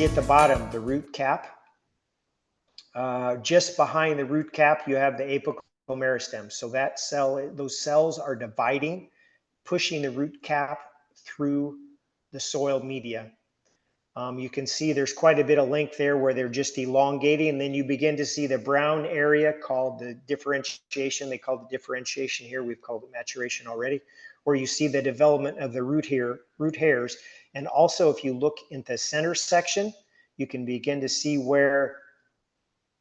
see at the bottom the root cap. Just behind the root cap, you have the apical meristem. So that cell, those cells are dividing, pushing the root cap through the soil media. You can see there's quite a bit of length there where they're just elongating, and then you begin to see the brown area called the differentiation. They call the differentiation here, we've called it maturation already, where you see the development of the root hairs. And also, if you look in the center section, you can begin to see where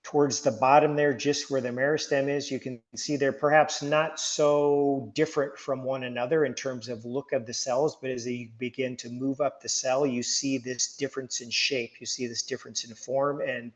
towards the bottom there, just where the meristem is, you can see they're perhaps not so different from one another in terms of look of the cells, but as you begin to move up the cell, you see this difference in shape, you see this difference in form, and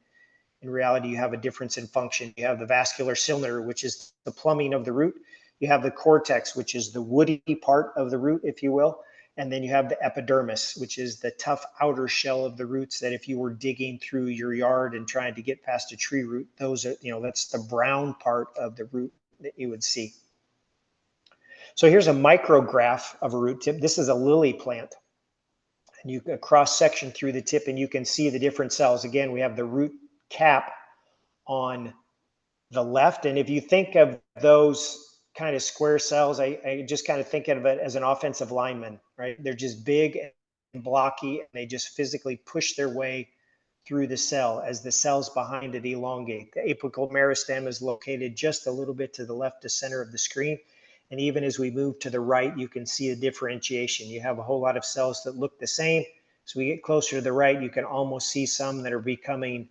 in reality, you have a difference in function. You have the vascular cylinder, which is the plumbing of the root. You have the cortex, which is the woody part of the root, if you will. And then you have the epidermis, which is the tough outer shell of the roots that if you were digging through your yard and trying to get past a tree root, those are, that's the brown part of the root that you would see. So here's a micrograph of a root tip. This is a lily plant. And you can cross section through the tip and you can see the different cells. Again, we have the root cap on the left. And if you think of those kind of square cells, I just kind of think of it as an offensive lineman, right? They're just big and blocky, and they just physically push their way through the cell as the cells behind it elongate. The apical meristem is located just a little bit to the left to center of the screen. And even as we move to the right, you can see a differentiation. You have a whole lot of cells that look the same. As we get closer to the right, you can almost see some that are becoming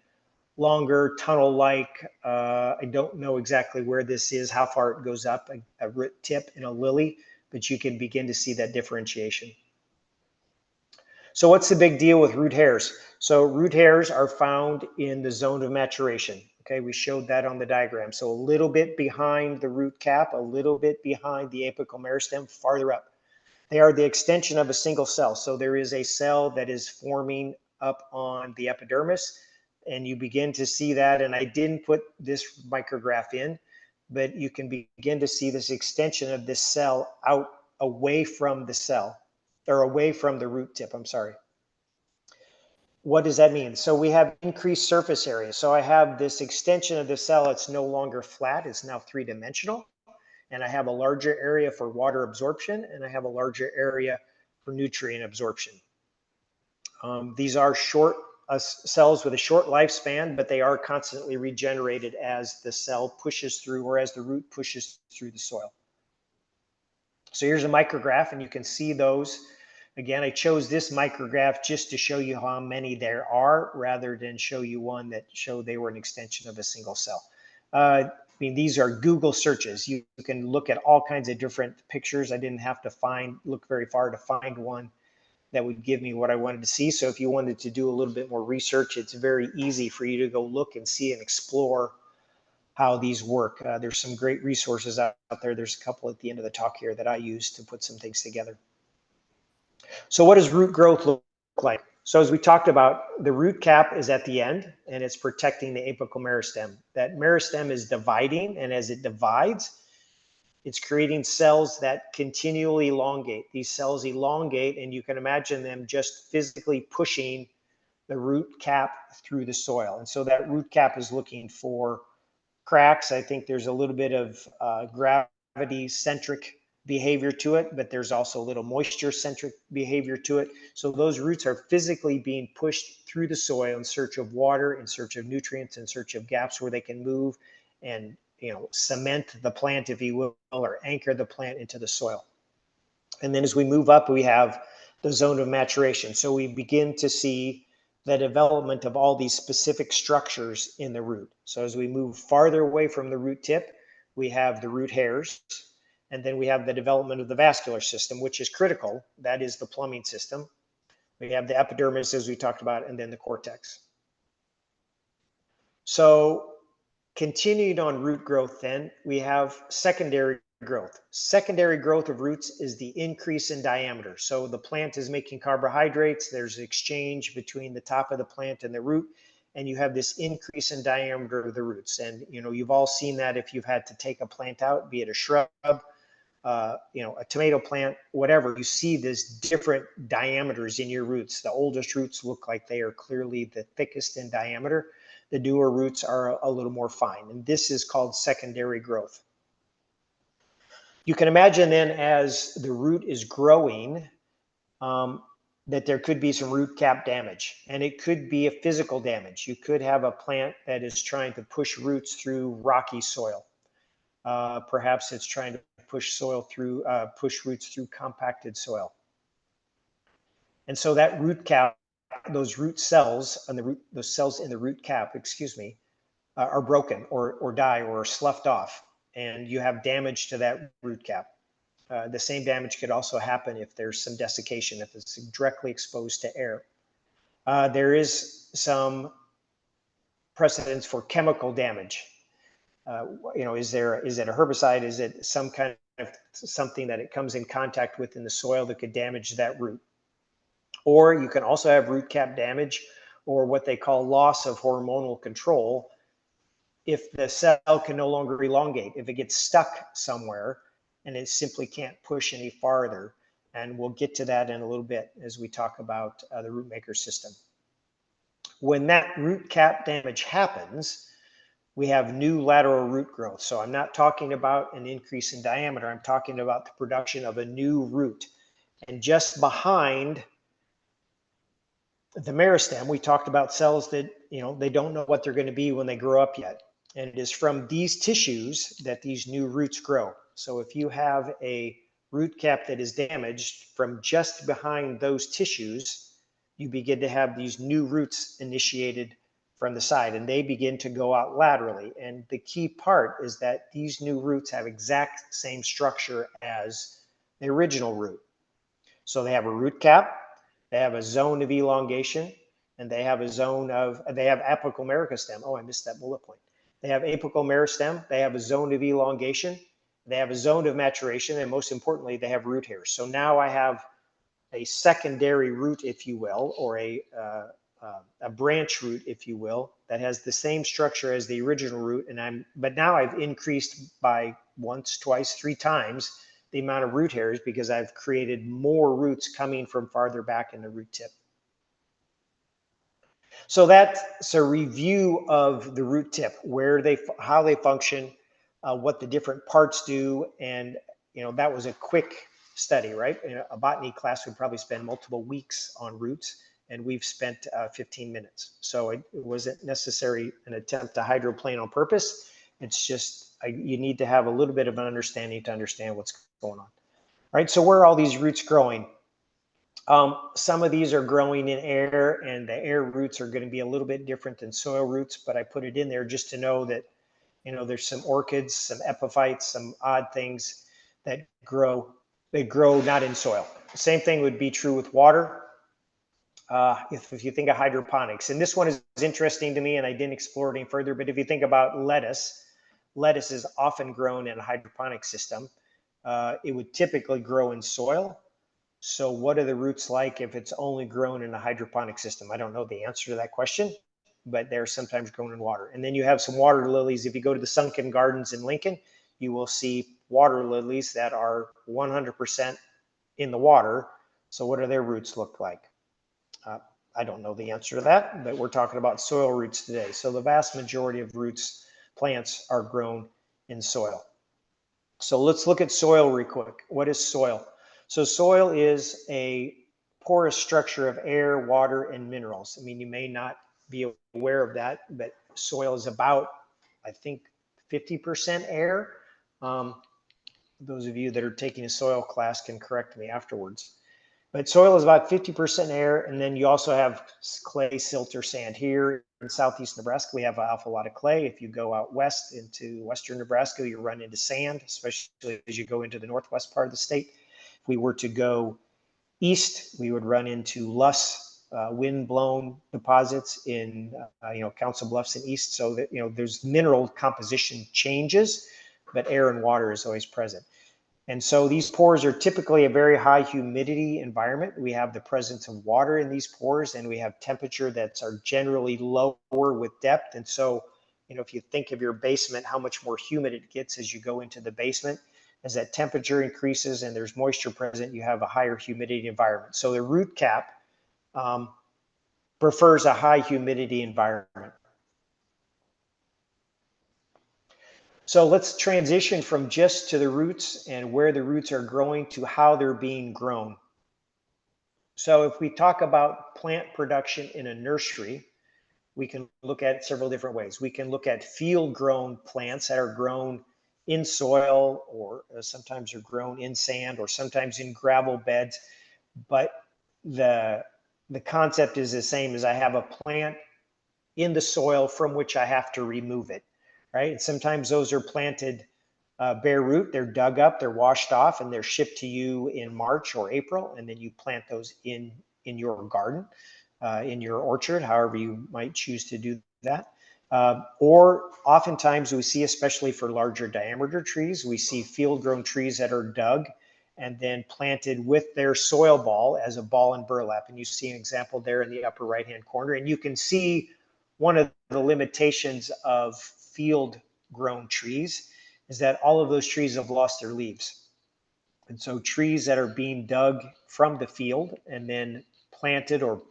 longer, tunnel-like. I don't know exactly where this is, how far it goes up, a root tip in a lily, but you can begin to see that differentiation. So what's the big deal with root hairs? So root hairs are found in the zone of maturation. Okay, we showed that on the diagram. So a little bit behind the root cap, a little bit behind the apical meristem, farther up. They are the extension of a single cell. So there is a cell that is forming up on the epidermis, and you begin to see that. And I didn't put this micrograph in, but you can begin to see this extension of this cell out away from the cell, or away from the root tip, I'm sorry. What does that mean? So we have increased surface area. So I have this extension of the cell. It's no longer flat. It's now three-dimensional. And I have a larger area for water absorption, and I have a larger area for nutrient absorption. These are short cells with a short lifespan, but they are constantly regenerated as the cell pushes through, or as the root pushes through the soil. So here's a micrograph, and you can see those. Again, I chose this micrograph just to show you how many there are, rather than show you one that showed they were an extension of a single cell. I mean, these are Google searches. You can look at all kinds of different pictures. I didn't have to look very far to find one that would give me what I wanted to see. So if you wanted to do a little bit more research, it's very easy for you to go look and see and explore how these work. There's some great resources out there. There's a couple at the end of the talk here that I use to put some things together. So what does root growth look like? So as we talked about, the root cap is at the end, and it's protecting the apical meristem. That meristem is dividing, and as it divides, it's creating cells that continually elongate. These cells elongate, and you can imagine them just physically pushing the root cap through the soil. And so that root cap is looking for cracks. I think there's a little bit of gravity-centric behavior to it, but there's also a little moisture-centric behavior to it. So those roots are physically being pushed through the soil in search of water, in search of nutrients, in search of gaps where they can move and cement the plant, if you will, or anchor the plant into the soil. And then as we move up, we have the zone of maturation. So we begin to see the development of all these specific structures in the root. So as we move farther away from the root tip, we have the root hairs, and then we have the development of the vascular system, which is critical. That is the plumbing system. We have the epidermis, as we talked about, and then the cortex. So continuing on root growth, then we have secondary growth. Secondary growth of roots is the increase in diameter. So the plant is making carbohydrates. There's exchange between the top of the plant and the root, and you have this increase in diameter of the roots. And you've all seen that if you've had to take a plant out, be it a shrub, a tomato plant, whatever, you see this different diameters in your roots. The oldest roots look like they are clearly the thickest in diameter. The newer roots are a little more fine, and this is called secondary growth. You can imagine then as the root is growing, that there could be some root cap damage, and it could be a physical damage. You could have a plant that is trying to push roots through rocky soil. Perhaps it's trying to push roots through compacted soil. And so that root cap, those root cells and those cells in the root cap, are broken or die or are sloughed off, and you have damage to that root cap. The same damage could also happen if there's some desiccation, if it's directly exposed to air. There is some precedence for chemical damage. Is it a herbicide? Is it some kind of something that it comes in contact with in the soil that could damage that root? Or you can also have root cap damage, or what they call loss of hormonal control, if the cell can no longer elongate, if it gets stuck somewhere and it simply can't push any farther. And we'll get to that in a little bit as we talk about the root maker system. When that root cap damage happens, we have new lateral root growth. So I'm not talking about an increase in diameter. I'm talking about the production of a new root. And just behind the meristem, we talked about cells that, they don't know what they're going to be when they grow up yet. And it is from these tissues that these new roots grow. So if you have a root cap that is damaged, from just behind those tissues, you begin to have these new roots initiated from the side, and they begin to go out laterally. And the key part is that these new roots have exact same structure as the original root. So they have a root cap, they have a zone of elongation, and they have apical meristem. Oh, I missed that bullet point. They have apical meristem, they have a zone of elongation, they have a zone of maturation, and most importantly, they have root hairs. So now I have a secondary root, if you will, or a branch root, if you will, that has the same structure as the original root. But now I've increased by once, twice, 3 times the amount of root hairs because I've created more roots coming from farther back in the root tip. So that's a review of the root tip, how they function, what the different parts do, and that was a quick study, right? A botany class would probably spend multiple weeks on roots, and we've spent 15 minutes. So it wasn't necessarily an attempt to hydroplane on purpose. It's just you need to have a little bit of an understanding to understand what's going on, right? So where are all these roots growing? Some of these are growing in air, and the air roots are going to be a little bit different than soil roots, but I put it in there just to know that, there's some orchids, some epiphytes, some odd things that grow. They grow not in soil. The same thing would be true with water. If you think of hydroponics, and this one is interesting to me, and I didn't explore it any further, but if you think about lettuce is often grown in a hydroponic system. It would typically grow in soil. So what are the roots like if it's only grown in a hydroponic system? I don't know the answer to that question, but they're sometimes grown in water. And then you have some water lilies. If you go to the sunken gardens in Lincoln, you will see water lilies that are 100% in the water. So what do their roots look like? I don't know the answer to that, but we're talking about soil roots today. So the vast majority of plants are grown in soil. So let's look at soil real quick. What is soil? So soil is a porous structure of air, water, and minerals. I mean, you may not be aware of that, but soil is about, I think, 50% air. Those of you that are taking a soil class can correct me afterwards. But soil is about 50% air, and then you also have clay, silt, or sand. Here in southeast Nebraska, we have an awful lot of clay. If you go out west into western Nebraska, you run into sand, especially as you go into the northwest part of the state. If we were to go east, we would run into loess, wind-blown deposits in Council Bluffs and east. So that there's mineral composition changes, but air and water is always present. And so these pores are typically a very high humidity environment. We have the presence of water in these pores, and we have temperature that's generally lower with depth. And so, if you think of your basement, how much more humid it gets as you go into the basement, As that temperature increases and there's moisture present, you have a higher humidity environment. So the root cap prefers a high humidity environment. So let's transition from just to the roots and where the roots are growing to how they're being grown. So if we talk about plant production in a nursery, we can look at several different ways. We can look at field grown plants that are grown in soil, or sometimes are grown in sand, or sometimes in gravel beds. But the concept is the same. As I have a plant in the soil from which I have to remove it, right? And sometimes those are planted bare root. They're dug up, they're washed off, and they're shipped to you in March or April, and then you plant those in your garden, in your orchard, however you might choose to do that. Or oftentimes we see, especially for larger diameter trees, we see field-grown trees that are dug and then planted with their soil ball as a ball in burlap. And you see an example there in the upper right-hand corner. And you can see one of the limitations of field-grown trees is that all of those trees have lost their leaves. And so trees that are being dug from the field and then planted or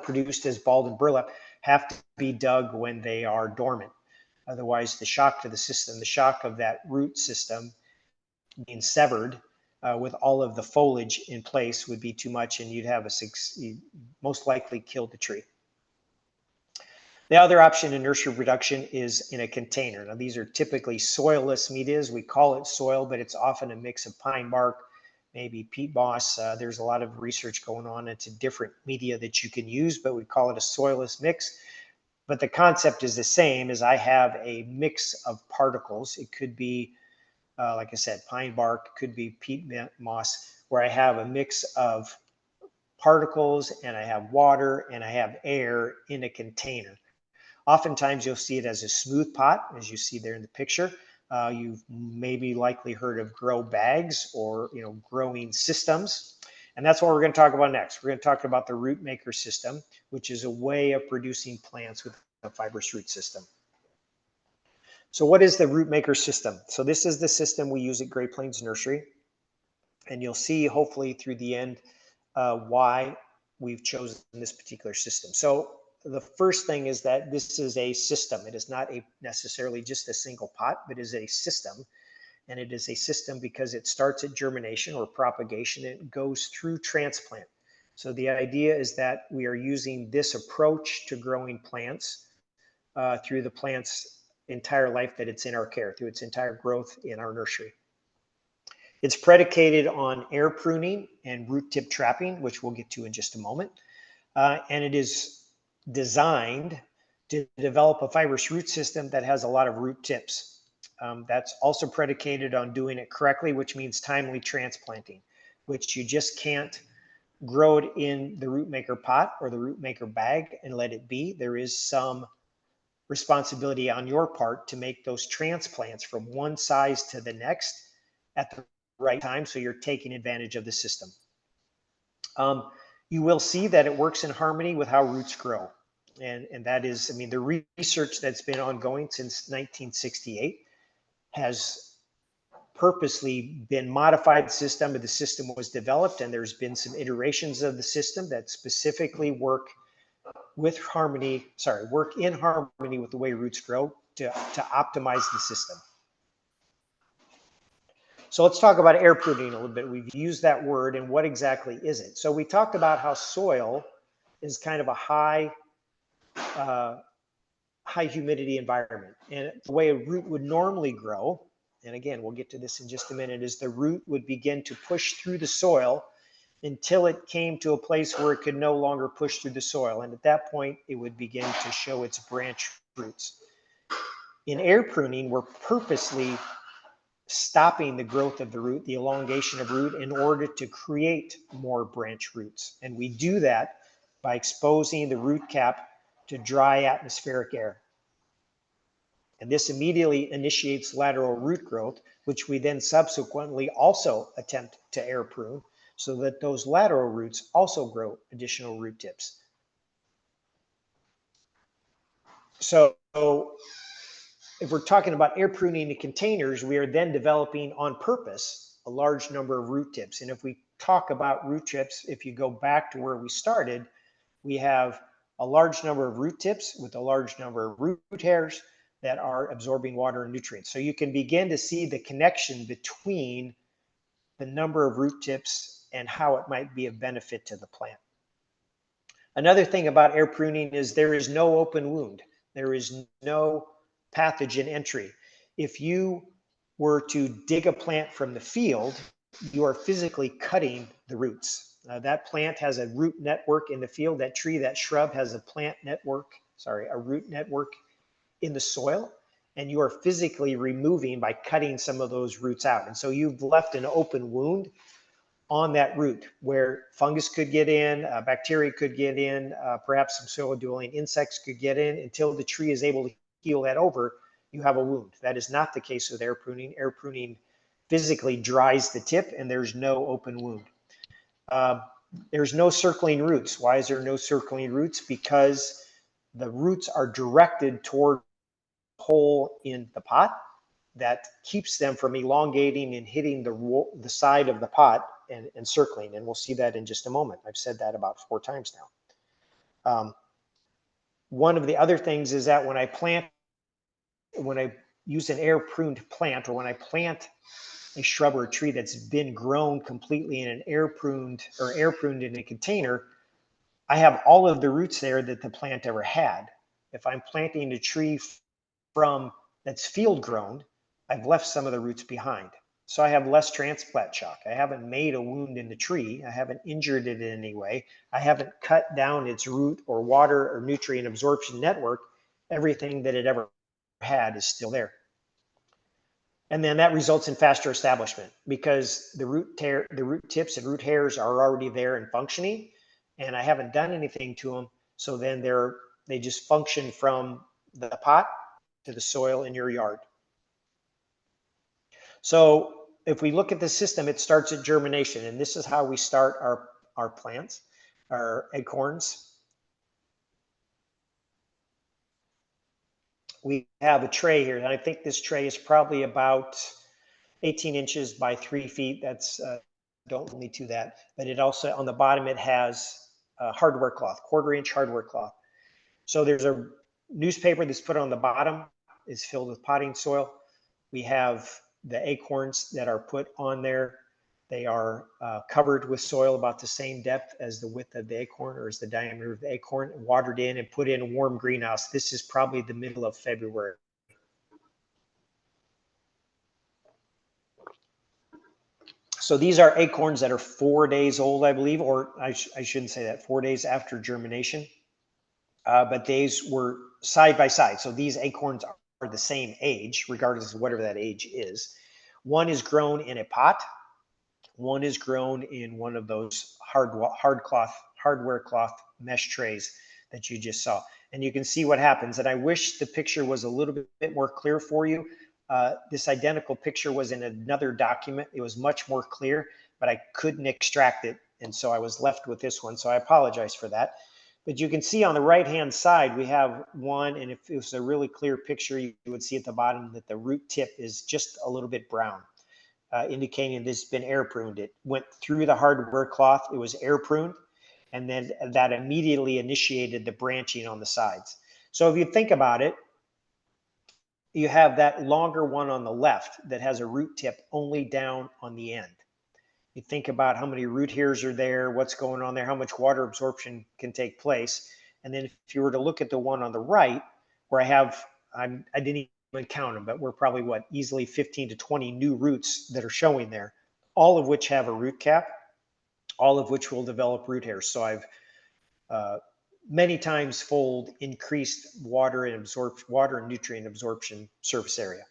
produced as balled in burlap have to be dug when they are dormant. Otherwise, the shock to the system, the shock of that root system being severed with all of the foliage in place would be too much, and you'd most likely kill the tree. The other option in nursery production is in a container. Now, these are typically soilless medias. We call it soil, but it's often a mix of pine bark, maybe peat moss. There's a lot of research going on into different media that you can use, but we call it a soilless mix. But the concept is the same. As I have a mix of particles. It could be, like I said, pine bark, could be peat moss, where I have a mix of particles and I have water and I have air in a container. Oftentimes you'll see it as a smooth pot, as you see there in the picture. You've maybe likely heard of grow bags or growing systems. And that's what we're going to talk about next. We're going to talk about the root maker system, which is a way of producing plants with a fibrous root system. So what is the root maker system? So this is the system we use at Great Plains Nursery. And you'll see hopefully through the end why we've chosen this particular system. So the first thing is that this is a system. It is not necessarily just a single pot, but is a system. And it is a system because it starts at germination or propagation. And it goes through transplant. So the idea is that we are using this approach to growing plants through the plant's entire life that it's in our care, through its entire growth in our nursery. It's predicated on air pruning and root tip trapping, which we'll get to in just a moment. And it is designed to develop a fibrous root system that has a lot of root tips. That's also predicated on doing it correctly, which means timely transplanting, which you just can't grow it in the root maker pot or the root maker bag and let it be. There is some responsibility on your part to make those transplants from one size to the next at the right time, so you're taking advantage of the system. You will see that it works in harmony with how roots grow. And that is, the research that's been ongoing since 1968 has purposely been modified the system, but the system was developed, and there's been some iterations of the system that specifically work in harmony with the way roots grow to optimize the system. So let's talk about air pruning a little bit. We've used that word, and what exactly is it? So we talked about how soil is kind of a high humidity environment. And the way a root would normally grow, and again, we'll get to this in just a minute, is the root would begin to push through the soil until it came to a place where it could no longer push through the soil. And at that point, it would begin to show its branch roots. In air pruning, we're purposely stopping the growth of the root, the elongation of root, in order to create more branch roots. And we do that by exposing the root cap to dry atmospheric air. And this immediately initiates lateral root growth, which we then subsequently also attempt to air prune so that those lateral roots also grow additional root tips. So if we're talking about air pruning in containers, we are then developing on purpose a large number of root tips. And if we talk about root tips, if you go back to where we started, we have a large number of root tips with a large number of root hairs that are absorbing water and nutrients. So you can begin to see the connection between the number of root tips and how it might be of benefit to the plant. Another thing about air pruning is there is no open wound. There is no pathogen entry. If you were to dig a plant from the field, you are physically cutting the roots. That plant has a root network in the field. That tree, that shrub has a root network in the soil, and you are physically removing by cutting some of those roots out. And so you've left an open wound on that root where fungus could get in, bacteria could get in, perhaps some soil-dwelling insects could get in. Until the tree is able to heal that over, you have a wound. That is not the case with air pruning. Air pruning physically dries the tip and there's no open wound. There's no circling roots. Why is there no circling roots? Because the roots are directed toward the hole in the pot that keeps them from elongating and hitting the side of the pot and circling. And we'll see that in just a moment. I've said that about 4 times now. One of the other things is that when I use an air pruned plant, or when I plant a shrub or a tree that's been grown completely in an air pruned in a container, I have all of the roots there that the plant ever had. If I'm planting a tree that's field grown, I've left some of the roots behind. So I have less transplant shock. I haven't made a wound in the tree. I haven't injured it in any way. I haven't cut down its root or water or nutrient absorption network. Everything that it ever had is still there. And then that results in faster establishment because the root tips and root hairs are already there and functioning, and I haven't done anything to them. So then they just function from the pot to the soil in your yard. So if we look at the system, it starts at germination, and this is how we start our plants, our acorns. We have a tray here, and I think this tray is probably about 18 inches by 3 feet. That's don't hold me to that, but it also on the bottom it has a hardware cloth, 1/4-inch hardware cloth. So there's a newspaper that's put on the bottom, is filled with potting soil. We have the acorns that are put on there. They are covered with soil about the same depth as the width of the acorn, or as the diameter of the acorn, watered in and put in a warm greenhouse. This is probably the middle of February. So these are acorns that are 4 days old, I believe, or I shouldn't say that, 4 days after germination. But these were side by side. So these acorns are the same age, regardless of whatever that age is. One is grown in a pot. One is grown in one of those hardware cloth mesh trays that you just saw. And you can see what happens. And I wish the picture was a little bit more clear for you. This identical picture was in another document. It was much more clear, but I couldn't extract it. And so I was left with this one. So I apologize for that. But you can see on the right-hand side, we have one, and if it was a really clear picture, you would see at the bottom that the root tip is just a little bit brown, indicating this has been air pruned. It went through the hardware cloth, it was air pruned, and then that immediately initiated the branching on the sides. So if you think about it, you have that longer one on the left that has a root tip only down on the end. You think about how many root hairs are there, what's going on there, how much water absorption can take place. And then if you were to look at the one on the right, where I didn't even count them, but we're probably easily 15 to 20 new roots that are showing there, all of which have a root cap, all of which will develop root hairs. So I've many times fold increased water and nutrient absorption surface area.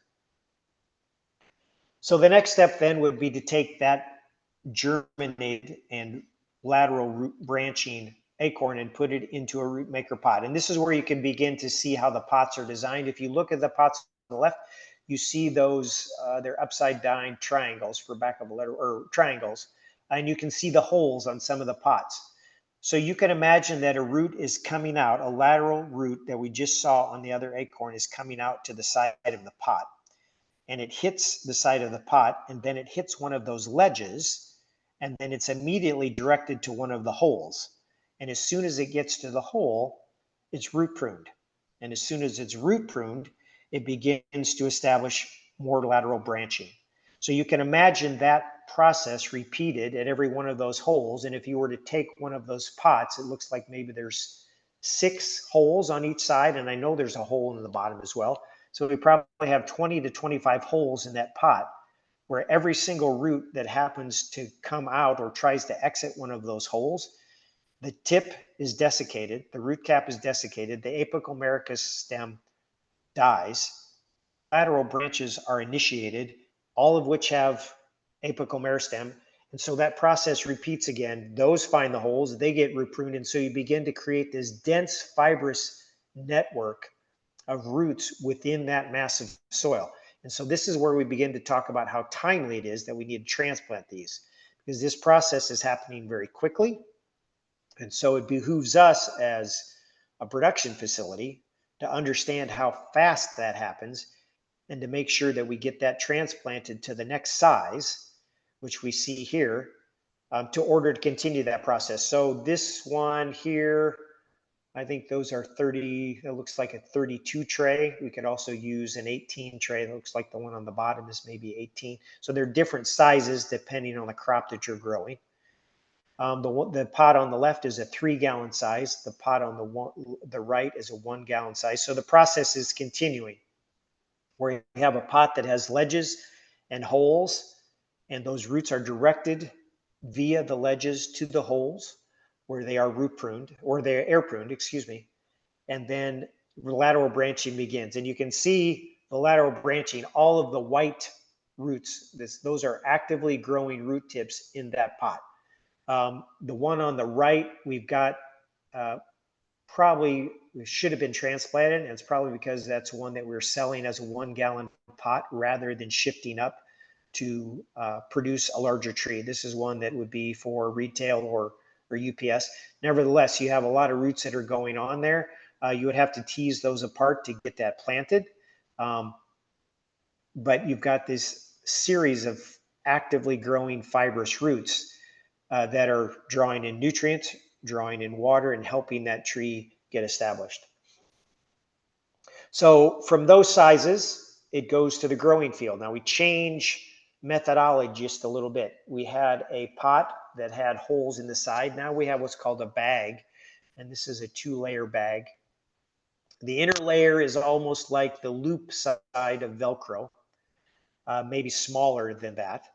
So the next step then would be to take that germinated and lateral root branching acorn and put it into a root maker pot. And this is where you can begin to see how the pots are designed. If you look at the pots on the left, you see those, they're upside down triangles, for lack of a letter, or triangles. And you can see the holes on some of the pots. So you can imagine that a root is coming out, a lateral root that we just saw on the other acorn is coming out to the side of the pot. And it hits the side of the pot, and then it hits one of those ledges, and then it's immediately directed to one of the holes. And as soon as it gets to the hole, it's root pruned. And as soon as it's root pruned, it begins to establish more lateral branching. So you can imagine that process repeated at every one of those holes. And if you were to take one of those pots, it looks like maybe there's 6 holes on each side, and I know there's a hole in the bottom as well. So we probably have 20 to 25 holes in that pot, where every single root that happens to come out or tries to exit one of those holes, the tip is desiccated, the root cap is desiccated, the apical mericus stem dies, lateral branches are initiated, all of which have apical meristem. And so that process repeats again. Those find the holes, they get root pruned, and so you begin to create this dense fibrous network of roots within that massive soil. And so this is where we begin to talk about how timely it is that we need to transplant these, because this process is happening very quickly. And so it behooves us as a production facility to understand how fast that happens and to make sure that we get that transplanted to the next size, which we see here, to order to continue that process. So this one here, I think those are 30, it looks like a 32 tray. We could also use an 18 tray. It looks like the one on the bottom is maybe 18. So they're different sizes depending on the crop that you're growing. The pot on the left is a 3-gallon size. The pot on the right is a 1-gallon size. So the process is continuing, where you have a pot that has ledges and holes, and those roots are directed via the ledges to the holes where they are root pruned, or they're air pruned, excuse me. And then lateral branching begins. And you can see the lateral branching, all of the white roots, those are actively growing root tips in that pot. The one on the right, we've got probably should have been transplanted, and it's probably because that's one that we're selling as a 1-gallon pot rather than shifting up to produce a larger tree. This is one that would be for retail or UPS. Nevertheless, you have a lot of roots that are going on there. You would have to tease those apart to get that planted. But you've got this series of actively growing fibrous roots that are drawing in nutrients, drawing in water, and helping that tree get established. So from those sizes, it goes to the growing field. Now we change methodology just a little bit. We had a pot that had holes in the side. Now we have what's called a bag, and this is a 2-layer bag. The inner layer is almost like the loop side of Velcro, maybe smaller than that.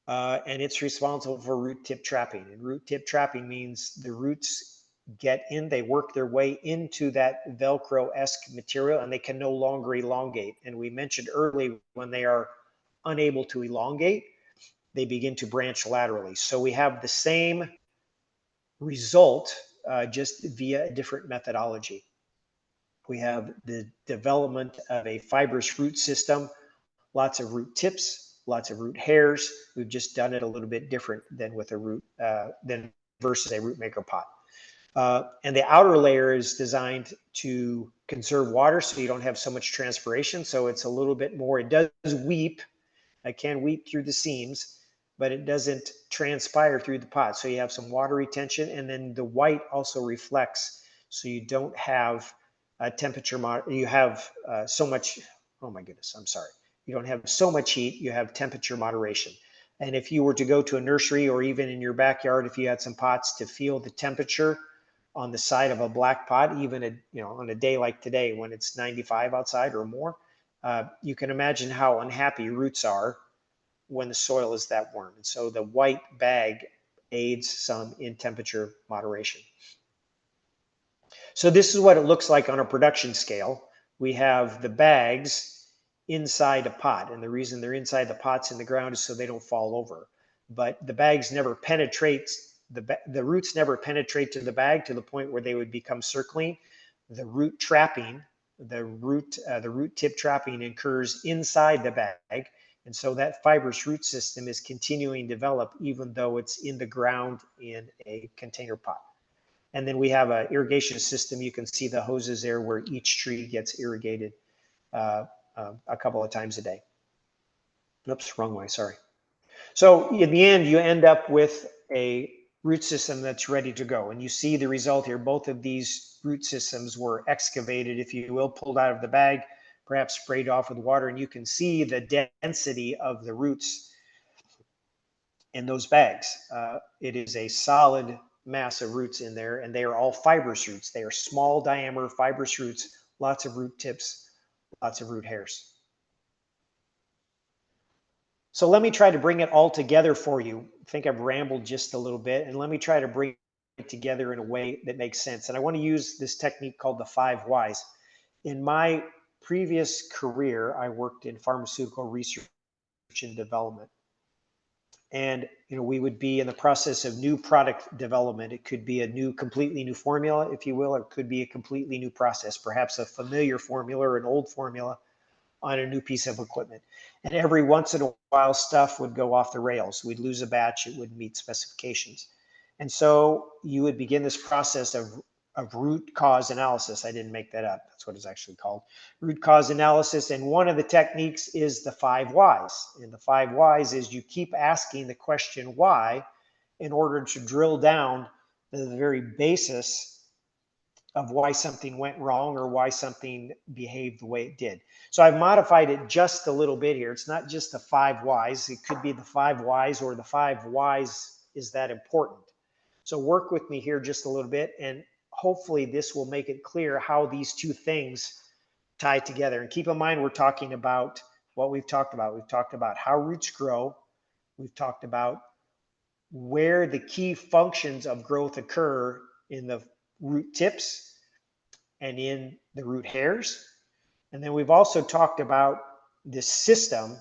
And it's responsible for root tip trapping. And root tip trapping means the roots get in, they work their way into that Velcro-esque material, and they can no longer elongate. And we mentioned earlier, when they are unable to elongate, they begin to branch laterally. So we have the same result, just via a different methodology. We have the development of a fibrous root system, lots of root tips, lots of root hairs. We've just done it a little bit different than with a root, than versus a root maker pot. And the outer layer is designed to conserve water, so you don't have so much transpiration. So it's a little bit more, it does weep. It can weep through the seams, but it doesn't transpire through the pot. So you have some water retention, and then the white also reflects, so you don't have temperature, you have so much, oh my goodness, I'm sorry. You don't have so much heat, you have temperature moderation. And if you were to go to a nursery, or even in your backyard, if you had some pots, to feel the temperature on the side of a black pot, even on a day like today when it's 95 outside or more, you can imagine how unhappy roots are when the soil is that warm. And so the white bag aids some in temperature moderation. So this is what it looks like on a production scale. We have the bags inside a pot, and the reason they're inside the pots in the ground is so they don't fall over. But the bags never penetrate, the roots never penetrate to the bag to the point where they would become circling. The root trapping, the root tip trapping occurs inside the bag, and so that fibrous root system is continuing to develop even though it's in the ground in a container pot. And then we have an irrigation system. You can see the hoses there where each tree gets irrigated a couple of times a day. Oops, wrong way, sorry. So in the end, you end up with a root system that's ready to go. And you see the result here. Both of these root systems were excavated, if you will, pulled out of the bag, perhaps sprayed off with water. And you can see the density of the roots in those bags. It is a solid mass of roots in there, and they are all fibrous roots. They are small diameter fibrous roots, lots of root tips, lots of root hairs. So let me try to bring it all together for you. I think I've rambled just a little bit, and let me try to bring it together in a way that makes sense. And I want to use this technique called the 5 whys. In my previous career, I worked in pharmaceutical research and development. And we would be in the process of new product development. It could be a completely new formula, if you will, or it could be a completely new process, perhaps a familiar formula or an old formula on a new piece of equipment. And every once in a while, stuff would go off the rails. We'd lose a batch, it wouldn't meet specifications. And so you would begin this process of root cause analysis. I didn't make that up. That's what it's actually called. Root cause analysis. And one of the techniques is the 5 whys. And the 5 whys is you keep asking the question why in order to drill down to the very basis of why something went wrong or why something behaved the way it did. So I've modified it just a little bit here. It's not just the 5 whys. It could be the 5 whys or the 5 whys is that important. So work with me here just a little bit, and hopefully this will make it clear how these two things tie together. And keep in mind, we're talking about what we've talked about. We've talked about how roots grow. We've talked about where the key functions of growth occur in the root tips and in the root hairs. And then we've also talked about this system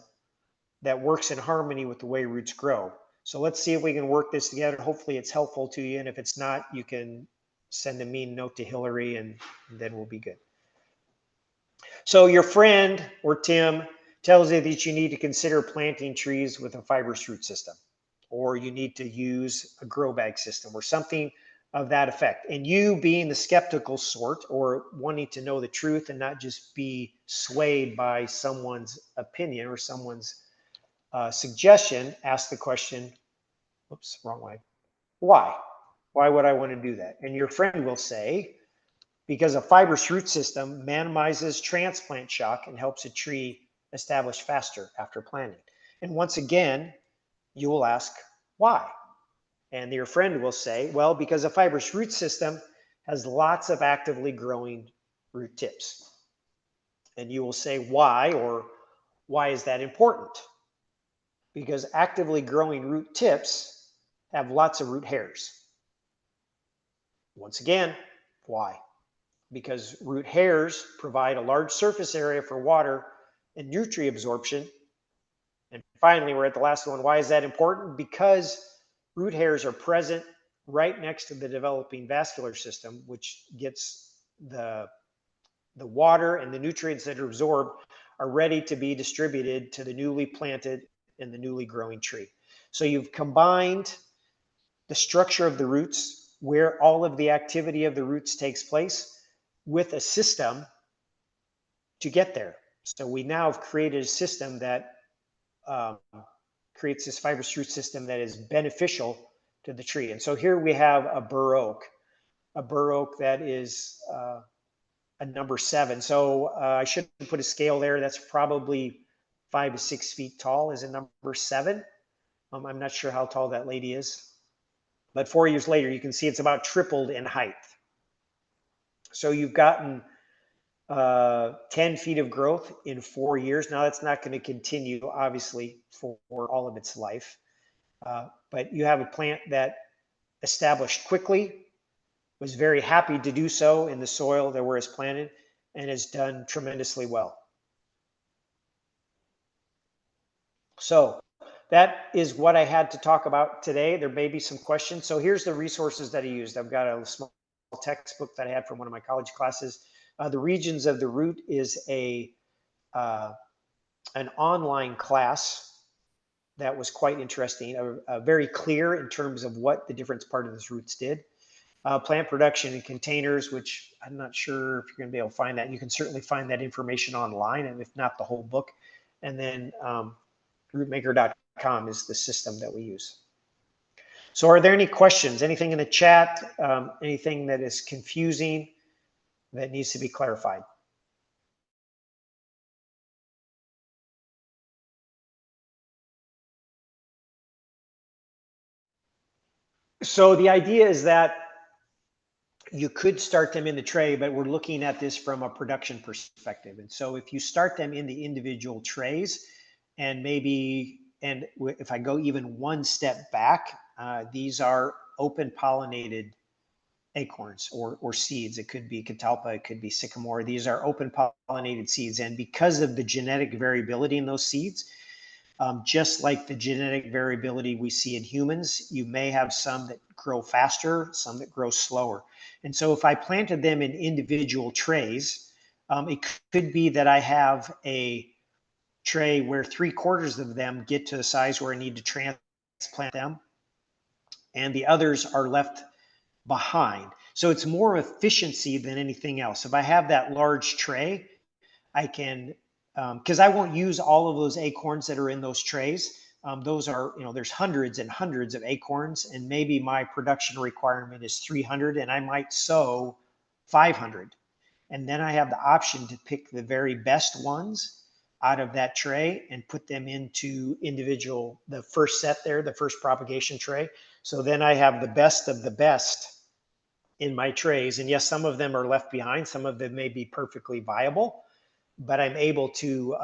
that works in harmony with the way roots grow. So let's see if we can work this together. Hopefully it's helpful to you. And if it's not, you can send a mean note to Hillary and then we'll be good. So your friend or Tim tells you that you need to consider planting trees with a fibrous root system, or you need to use a grow bag system or something of that effect. And you, being the skeptical sort or wanting to know the truth and not just be swayed by someone's opinion or someone's suggestion, ask the question, oops, wrong way. Why? Why would I want to do that? And your friend will say, because a fibrous root system minimizes transplant shock and helps a tree establish faster after planting. And once again, you will ask, why? And your friend will say, well, because a fibrous root system has lots of actively growing root tips. And you will say, why, or why is that important? Because actively growing root tips have lots of root hairs. Once again, why? Because root hairs provide a large surface area for water and nutrient absorption. And finally, we're at the last one. Why is that important? Because root hairs are present right next to the developing vascular system, which gets the water and the nutrients that are absorbed are ready to be distributed to the newly planted and the newly growing tree. So you've combined the structure of the roots, where all of the activity of the roots takes place, with a system to get there. So we now have created a system that creates this fibrous root system that is beneficial to the tree. And so here we have a bur oak that is a number 7. So I shouldn't put a scale there. That's probably 5 to 6 feet tall is a number 7. I'm not sure how tall that lady is. But 4 years later, you can see it's about tripled in height. So you've gotten 10 feet of growth in 4 years. Now that's not going to continue, obviously, for all of its life. But you have a plant that established quickly, was very happy to do so in the soil that where it's planted, and has done tremendously well. So that is what I had to talk about today. There may be some questions. So here's the resources that I used. I've got a small textbook that I had from one of my college classes. The Regions of the Root is an online class that was quite interesting, very clear in terms of what the different parts of the roots did. Plant production in containers, which I'm not sure if you're going to be able to find that. You can certainly find that information online, and if not, the whole book. And then rootmaker.com is the system that we use. So are there any questions? Anything in the chat? Anything that is confusing that needs to be clarified? So the idea is that you could start them in the tray, but we're looking at this from a production perspective. And so if you start them in the individual trays, and if I go even one step back, these are open pollinated acorns or seeds. It could be catalpa, it could be sycamore. These are open pollinated seeds. And because of the genetic variability in those seeds, just like the genetic variability we see in humans, you may have some that grow faster, some that grow slower. And so if I planted them in individual trays, it could be that I have a tray where 3/4 of them get to a size where I need to transplant them, and the others are left behind. So it's more efficiency than anything else. If I have that large tray, I can, because I won't use all of those acorns that are in those trays. Those are, there's hundreds and hundreds of acorns, and maybe my production requirement is 300, and I might sow 500. And then I have the option to pick the very best ones out of that tray and put them into the first set there, the first propagation tray. So then I have the best of the best in my trays. And yes, some of them are left behind. Some of them may be perfectly viable, but I'm able to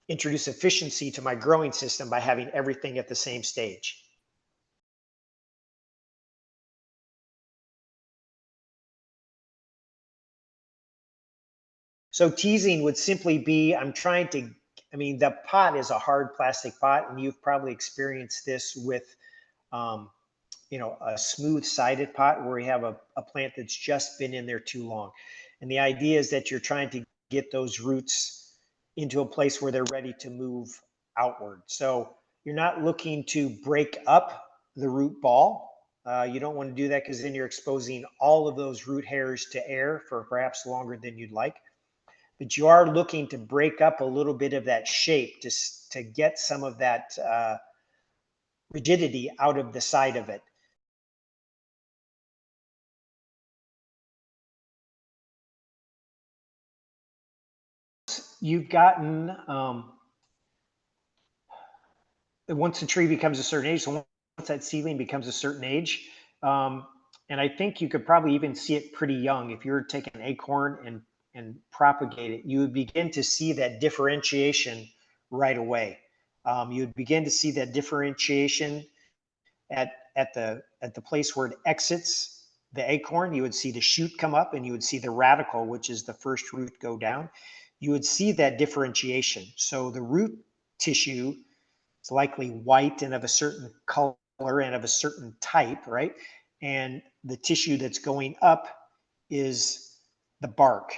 introduce efficiency to my growing system by having everything at the same stage. So teasing would simply be, the pot is a hard plastic pot, and you've probably experienced this with, a smooth-sided pot where you have a plant that's just been in there too long. And the idea is that you're trying to get those roots into a place where they're ready to move outward. So you're not looking to break up the root ball. You don't want to do that because then you're exposing all of those root hairs to air for perhaps longer than you'd like. But you are looking to break up a little bit of that shape just to get some of that rigidity out of the side of it. You've gotten, once the tree becomes a certain age, so once that seedling becomes a certain age, and I think you could probably even see it pretty young. If you were to take an acorn and propagate it, you would begin to see that differentiation right away. You would begin to see that differentiation at the place where it exits the acorn. You would see the shoot come up, and you would see the radicle, which is the first root, go down. You would see that differentiation. So the root tissue is likely white and of a certain color and of a certain type, right? And the tissue that's going up is the bark.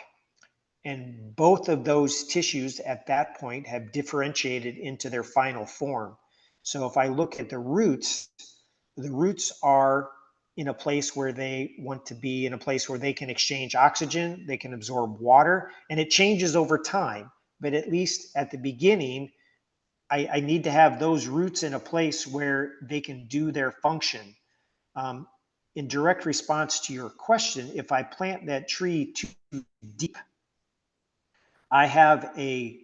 And both of those tissues at that point have differentiated into their final form. So if I look at the roots are in a place where they want to be, in a place where they can exchange oxygen, they can absorb water, and it changes over time. But at least at the beginning, I need to have those roots in a place where they can do their function. In direct response to your question, if I plant that tree too deep, I have a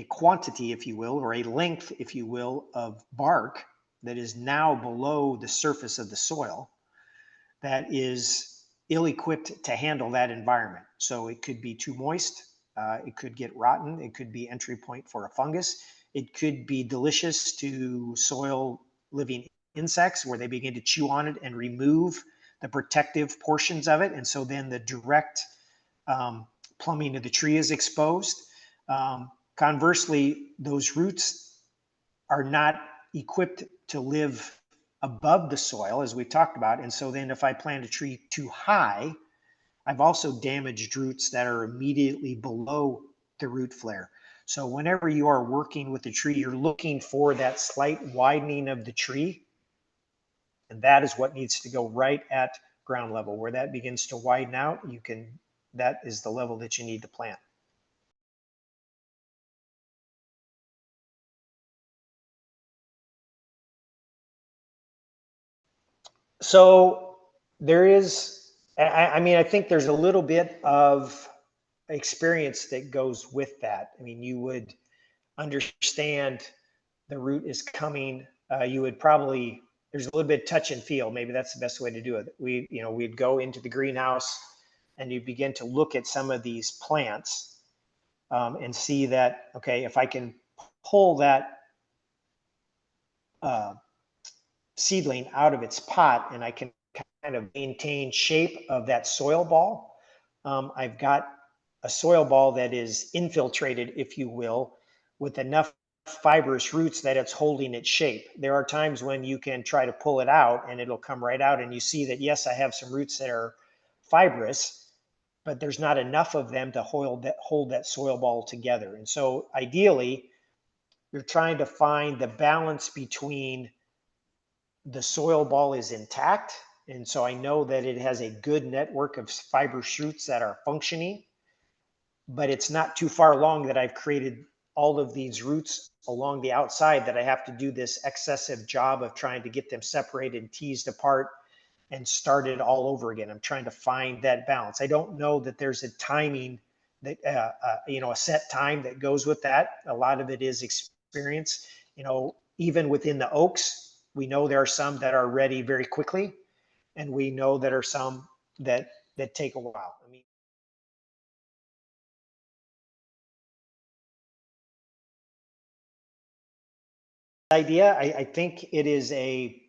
quantity, if you will, or a length, if you will, of bark that is now below the surface of the soil that is ill-equipped to handle that environment. So it could be too moist, it could get rotten, it could be entry point for a fungus, it could be delicious to soil living insects where they begin to chew on it and remove the protective portions of it. And so then the direct plumbing of the tree is exposed. Conversely, those roots are not equipped to live above the soil, as we talked about. And so then if I plant a tree too high, I've also damaged roots that are immediately below the root flare. So whenever you are working with the tree, you're looking for that slight widening of the tree And that is what needs to go right at ground level. Where that begins to widen out, that is the level that you need to plant. So there is, I mean, I think there's a little bit of experience that goes with that. I mean, you would understand the root is coming. You would probably, there's a little bit of touch and feel. Maybe that's the best way to do it. We'd go into the greenhouse and you begin to look at some of these plants and see that, okay, if I can pull that seedling out of its pot and I can kind of maintain shape of that soil ball, I've got a soil ball that is infiltrated, if you will, with enough fibrous roots that it's holding its shape. There are times when you can try to pull it out and it'll come right out and you see that, yes, I have some roots that are fibrous, but there's not enough of them to hold that soil ball together. And so ideally, you're trying to find the balance between the soil ball is intact. And so I know that it has a good network of fibrous roots that are functioning, but it's not too far along that I've created all of these roots along the outside that I have to do this excessive job of trying to get them separated and teased apart and started all over again. I'm trying to find that balance. I don't know that there's a timing that, a set time that goes with that. A lot of it is experience. Even within the oaks, we know there are some that are ready very quickly, and we know there are some that take a while. I mean, idea, I think it is a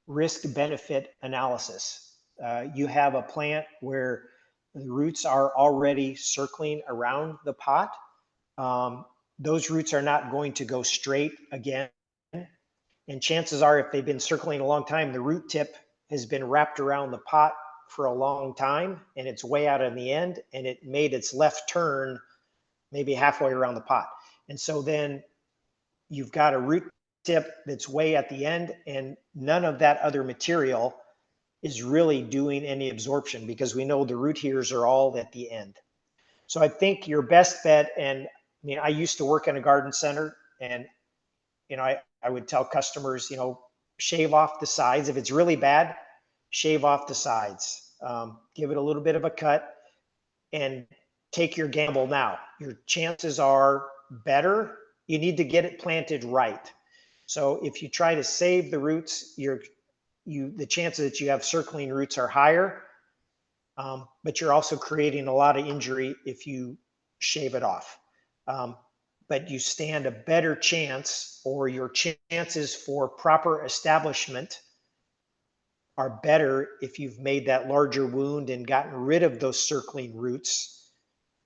risk benefit analysis. You have a plant where the roots are already circling around the pot. Those roots are not going to go straight again. And chances are, if they've been circling a long time, the root tip has been wrapped around the pot for a long time and it's way out in the end and it made its left turn maybe halfway around the pot. And so then you've got a root tip that's way at the end and none of that other material is really doing any absorption because we know the root hairs are all at the end. So I think your best bet, and I mean, I used to work in a garden center and, I would tell customers, shave off the sides. If it's really bad, shave off the sides, give it a little bit of a cut and take your gamble now. Your chances are better. You need to get it planted right. So if you try to save the roots, the chances that you have circling roots are higher, but you're also creating a lot of injury if you shave it off. But you stand a better chance, or your chances for proper establishment are better if you've made that larger wound and gotten rid of those circling roots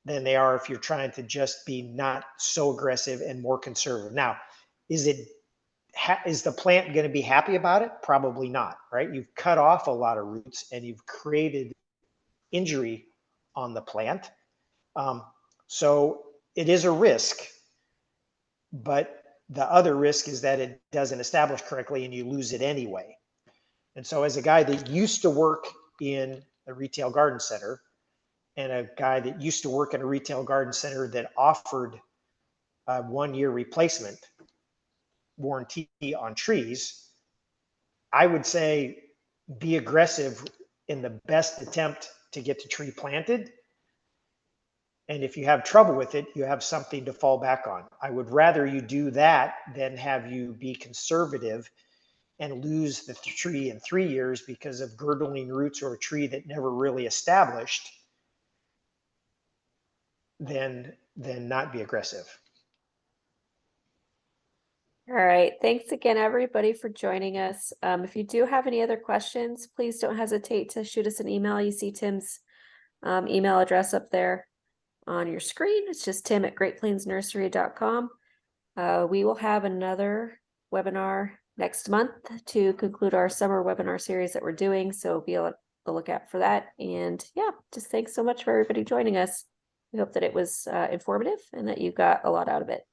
than they are if you're trying to just be not so aggressive and more conservative. Now, is the plant going to be happy about it? Probably not, right? You've cut off a lot of roots and you've created injury on the plant. So it is a risk, but the other risk is that it doesn't establish correctly and you lose it anyway. And so as a guy that used to work in a retail garden center and a guy that used to work in a retail garden center that offered a 1-year replacement warranty on trees, I would say be aggressive in the best attempt to get the tree planted. And if you have trouble with it, you have something to fall back on. I would rather you do that than have you be conservative and lose the tree in 3 years because of girdling roots or a tree that never really established than not be aggressive. All right. Thanks again, everybody, for joining us. If you do have any other questions, please don't hesitate to shoot us an email. You see Tim's email address up there on your screen. It's just tim@greatplainsnursery.com. We will have another webinar next month to conclude our summer webinar series that we're doing. So be on the lookout for that. And yeah, just thanks so much for everybody joining us. We hope that it was informative and that you got a lot out of it.